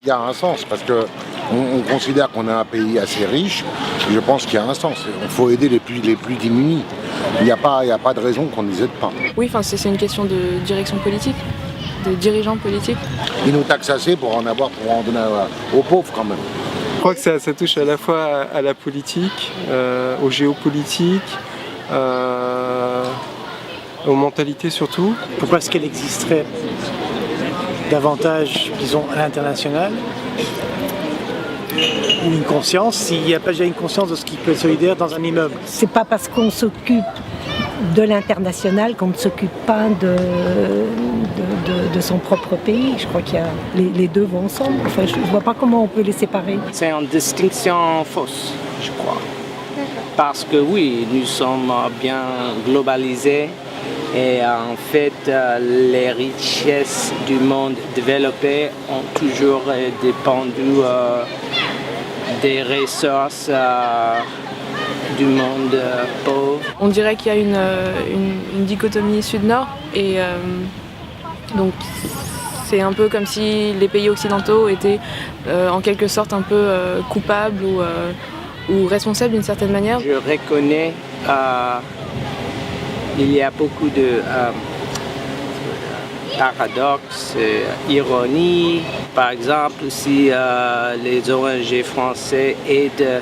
Il y a un sens parce que on considère qu'on est un pays assez riche. Et je pense qu'il y a un sens. Il faut aider les plus démunis. Il n'y a pas de raison qu'on ne les aide pas. Oui, c'est une question de direction politique, de dirigeants politiques. Ils nous taxent assez pour en donner aux pauvres quand même. Je crois que ça touche à la fois à la politique, aux géopolitiques, aux mentalités surtout. Pourquoi est-ce qu'elle existerait davantage, disons, à l'international, ou une conscience, s'il n'y a pas déjà une conscience de ce qui peut être solidaire dans un immeuble? C'est pas parce qu'on s'occupe de l'international qu'on ne s'occupe pas de son propre pays. Je crois qu'il y a les deux vont ensemble. Enfin, je ne vois pas comment on peut les séparer. C'est une distinction fausse, je crois. Parce que oui, nous sommes bien globalisés et en fait, les richesses du monde développé ont toujours dépendu des ressources du monde pauvre. On dirait qu'il y a une dichotomie sud-nord et donc c'est un peu comme si les pays occidentaux étaient en quelque sorte un peu coupables ou responsables d'une certaine manière. Je reconnais il y a beaucoup de paradoxes, ironies. Par exemple, si les ONG français aident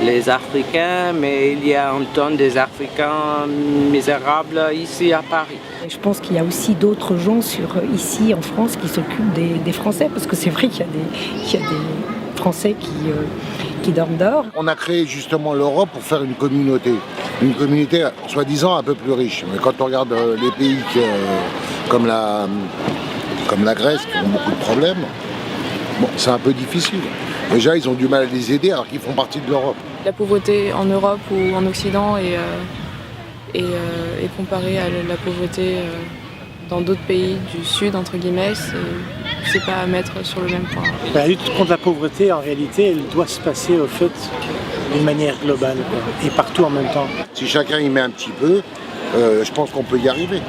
les Africains, mais il y a un ton des Africains misérables ici à Paris. Je pense qu'il y a aussi d'autres gens ici en France qui s'occupent des Français, parce que c'est vrai qu'il y a des Français qui dorment dehors. On a créé justement l'Europe pour faire une communauté soi-disant un peu plus riche. Mais quand on regarde les pays comme la Grèce qui ont beaucoup de problèmes, bon, c'est un peu difficile. Déjà, ils ont du mal à les aider alors qu'ils font partie de l'Europe. La pauvreté en Europe ou en Occident est comparée à la pauvreté dans d'autres pays du Sud, entre guillemets, c'est pas à mettre sur le même point. La lutte contre la pauvreté, en réalité, elle doit se passer au fait d'une manière globale, quoi, et partout en même temps. Si chacun y met un petit peu, je pense qu'on peut y arriver.